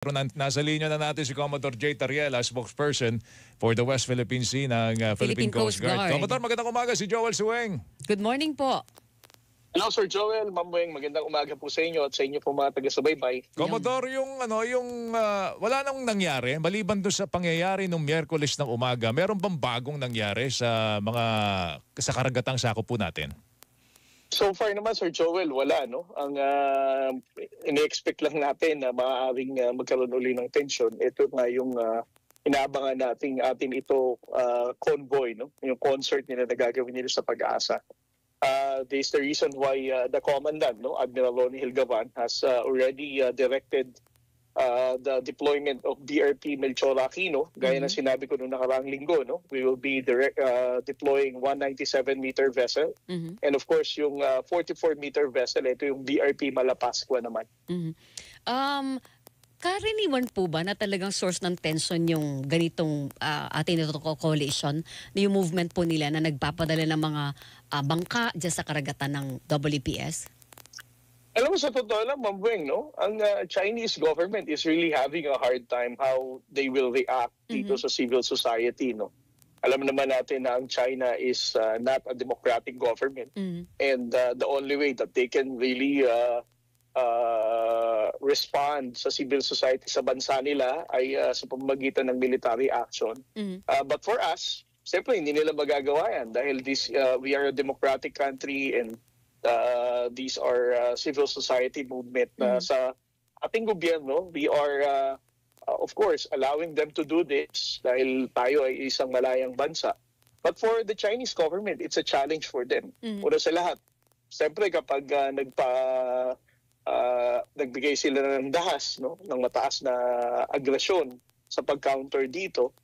Pero nasa linya na natin si Commodore J. Tariela, spokesperson for the West Philippine Sea ng Philippine Coast Guard. Commodore, magandang umaga, si Joel Sueng. Good morning po. Hello Sir Joel, Ma'am Weng, magandang umaga po sa inyo at sa inyo po mga taga-subaybay. Commodore, wala nang nangyari, maliban doon sa pangyayari nung Miyerkules ng umaga, meron bang bagong nangyari sa karagatang sakop po natin? So far naman Sir Joel, wala no. Ang ini-expect lang natin na maaaring magkaroon uli ng tension. Ito nga yung inaabangan atin ito convoy, no? Yung concert nila na gagawin nila sa Pag-asa. This is the reason why the commandant, no, Admiral Ronnie Hilgavan, has already directed the deployment of DRP Melchor Aquino. Gaya na sinabi ko noong nakaraang linggo, no, we will be deploying 197-meter vessel. And of course, yung 44-meter vessel, ito yung DRP Malapascua naman. Karaniwan po ba na talagang source ng tension yung ganitong atin ito coalition, yung movement po nila na nagpapadala ng mga bangka dyan sa karagatan ng WPS? Alam mo, sa totoo lang, Ma'am Weng, no? Ang Chinese government is really having a hard time how they will react dito sa civil society, no? Alam naman natin na ang China is not a democratic government. And the only way that they can really respond sa civil society sa bansa nila ay sa pamamagitan ng military action. But for us, siyempre hindi nila magagawa yan dahil we are a democratic country and these are civil society movement na sa ating gobyerno. We are of course allowing them to do this dahil tayo ay isang malayang bansa. But for the Chinese government, it's a challenge for them. Una sa lahat, siyempre kapag nagbigay sila ng dahas, no, ng mataas na agresyon sa pag-counter dito,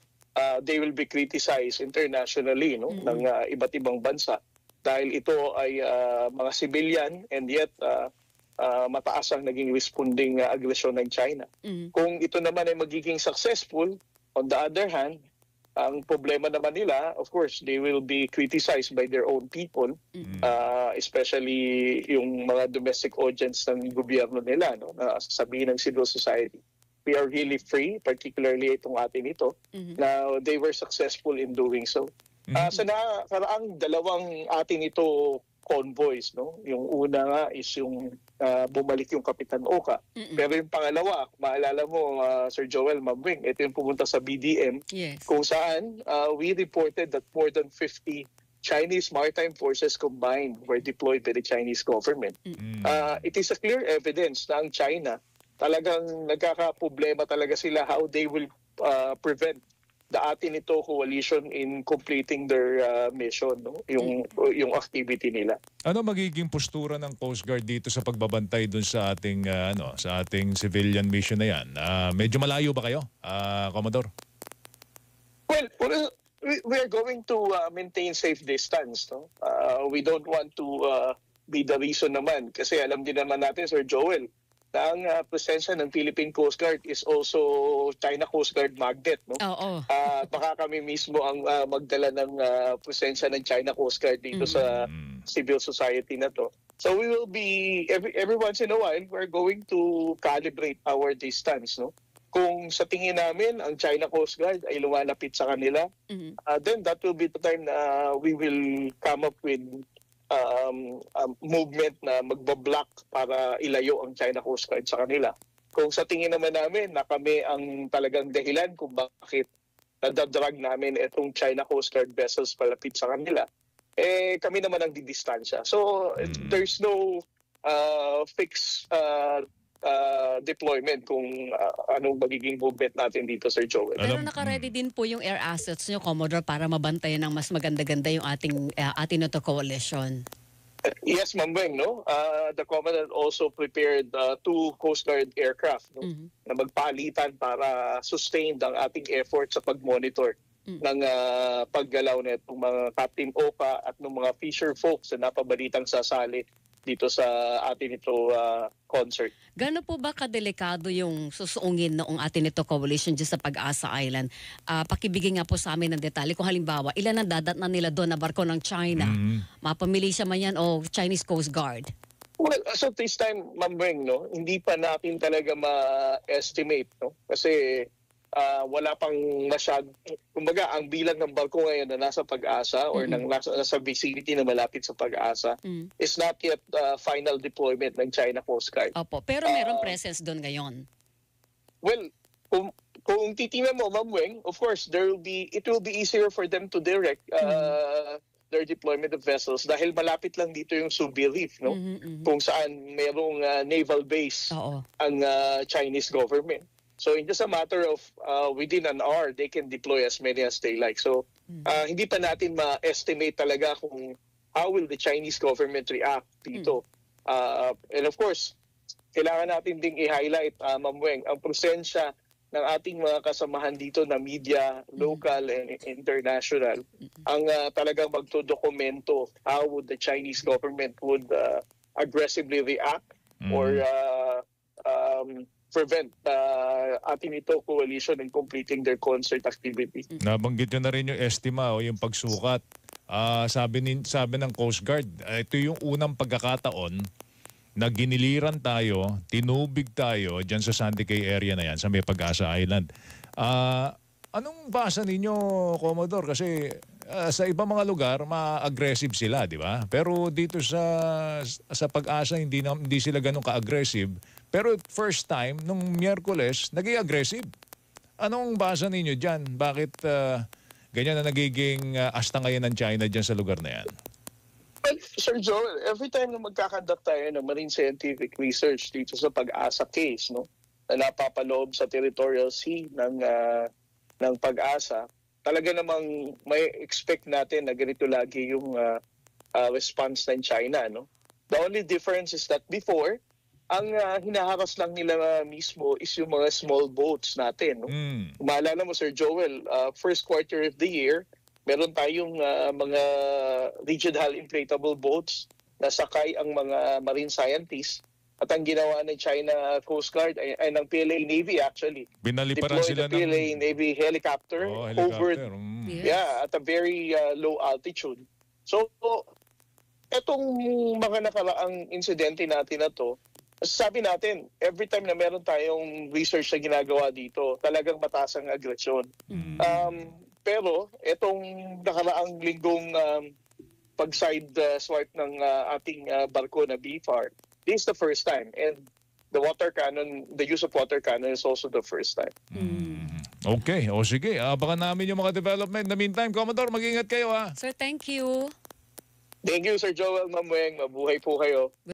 they will be criticized internationally, no, ng iba't ibang bansa. Dahil ito ay mga civilian and yet mataas ang naging responding agresyon ng China. Kung ito naman ay magiging successful, on the other hand, ang problema naman nila, of course, they will be criticized by their own people, especially yung mga domestic audience ng gobyerno nila, no, na sasabihin ng civil society. We are really free, particularly itong atin ito, na they were successful in doing so. Sa nakaraang dalawang atin ito convoys, no? Yung una nga is yung bumalik yung Kapitan Oka. Pero yung pangalawa, maalala mo, Sir Joel, Ma'am Weng, ito yung pumunta sa BDM, kung saan we reported that more than 50 Chinese maritime forces combined were deployed by the Chinese government. It is a clear evidence na ang China talagang nagkakaproblema talaga sila how they will prevent the atin ito coalition in completing their mission, no? Yung activity nila. Ano magiging postura ng Coast Guard dito sa pagbabantay dun sa ating sa ating civilian mission na yan? Medyo malayo ba kayo, Commodore? Well, we are going to maintain safe distance, no? We don't want to be the reason naman kasi alam din naman natin, Sir Joel, na ang presensya ng Philippine Coast Guard is also China Coast Guard magnet, no? Baka kami mismo ang magdala ng presensya ng China Coast Guard dito sa civil society na to. So we will be, every once in a while, we're going to calibrate our distance, no? Kung sa tingin namin ang China Coast Guard ay lumalapit sa kanila, then that will be the time na we will come up with movement na magbablock para ilayo ang China Coast Guard sa kanila. Kung sa tingin naman namin na kami ang talagang dahilan kung bakit nadadrag namin itong China Coast Guard vessels palapit sa kanila, kami naman ang didistansya. So there's no fixed deployment kung anong magiging movement natin dito, Sir Joel. Pero naka-ready din po yung air assets nyo, Commodore, para mabantayan ng mas maganda-ganda yung ating na to coalition. Yes, Ma'am Weng, no? The Commandant also prepared 2 Coast Guard aircraft, no? Na magpalitan para sustain ang ating effort sa pag-monitor ng paggalaw na itong mga Captain Oka at ng mga fisher folks na napabalitang sasali dito sa atin ito concert. Gano'n po ba kadelikado yung susuungin noong atin ito coalition dyan sa Pag-asa Island? Pakibigay nga po sa amin ng detalye. Kung halimbawa, ilan ang dadat na nila doon na barko ng China? Mapamilisya man yan o Chinese Coast Guard? Well, as of this time, Ma'am Weng, no, hindi pa natin talaga ma-estimate, no? Kasi wala pang masyad, kumbaga ang bilang ng barko ngayon na nasa Pag-asa or nasa vicinity na malapit sa Pag-asa is not yet final deployment ng China Coast Guard. Opo, pero meron presence doon ngayon. Well, kung titingnan mo, Ma'am Weng, of course, it will be easier for them to direct their deployment of vessels dahil malapit lang dito yung Subi Reef, no? Kung saan merong naval base ang Chinese government. So in just a matter of within an hour, they can deploy as many as they like. So hindi pa natin ma-estimate talaga kung how will the Chinese government react dito. And of course, kailangan natin ding i-highlight, Ma'am Weng, ang presensya ng ating mga kasamahan dito na media, local and international, ang talagang magdodokumento how would the Chinese government would aggressively react or prevent ating ito coalition in completing their concert activity. Nabanggit nyo na rin yung estima o yung pagsukat. Sabi ng Coast Guard, ito yung unang pagkakataon na giniliran tayo, tinubig tayo dyan sa Sandy Cay area na yan, sa may Pag-asa Island. Anong basa ninyo, Commodore? Kasi sa ibang mga lugar, ma-aggressive sila, di ba? Pero dito sa Pag-asa, hindi sila ganun ka-aggressive. Pero first time, nung Miyerkules, naging aggressive. Anong basa ninyo dyan? Bakit ganyan na nagiging asta ngayon ng China dyan sa lugar na yan? Well, Sir Joel, every time na magkakandak tayo ng marine scientific research dito sa Pag-asa case, no, na napapaloob sa territorial sea ng Pag-asa, talaga namang may expect natin na ganito lagi yung response ng China. No? The only difference is that before, ang hinaharas lang nila mismo is yung mga small boats natin. No? Maalala mo, Sir Joel, first quarter of the year, meron tayong mga regional inflatable boats na sakay ang mga marine scientists at ang ginawa ng China Coast Guard ay ng PLA Navy actually. Binaliparan sila ng PLA Navy helicopter, over at a very low altitude. So etong mga nakaraang insidente natin na to, sabi natin, every time na meron tayong research na ginagawa dito, talagang mataas ang agresyon. Pero itong nakaraang linggong pag-side swipe ng ating barko na BFAR, this is the first time. And the water cannon, the use of water cannon is also the first time. Okay, o sige. Abangan namin yung mga development. In the meantime, Commodore, mag-ingat kayo ha. Sir, thank you. Thank you, Sir Joel, Ma'am Weng. Mabuhay po kayo.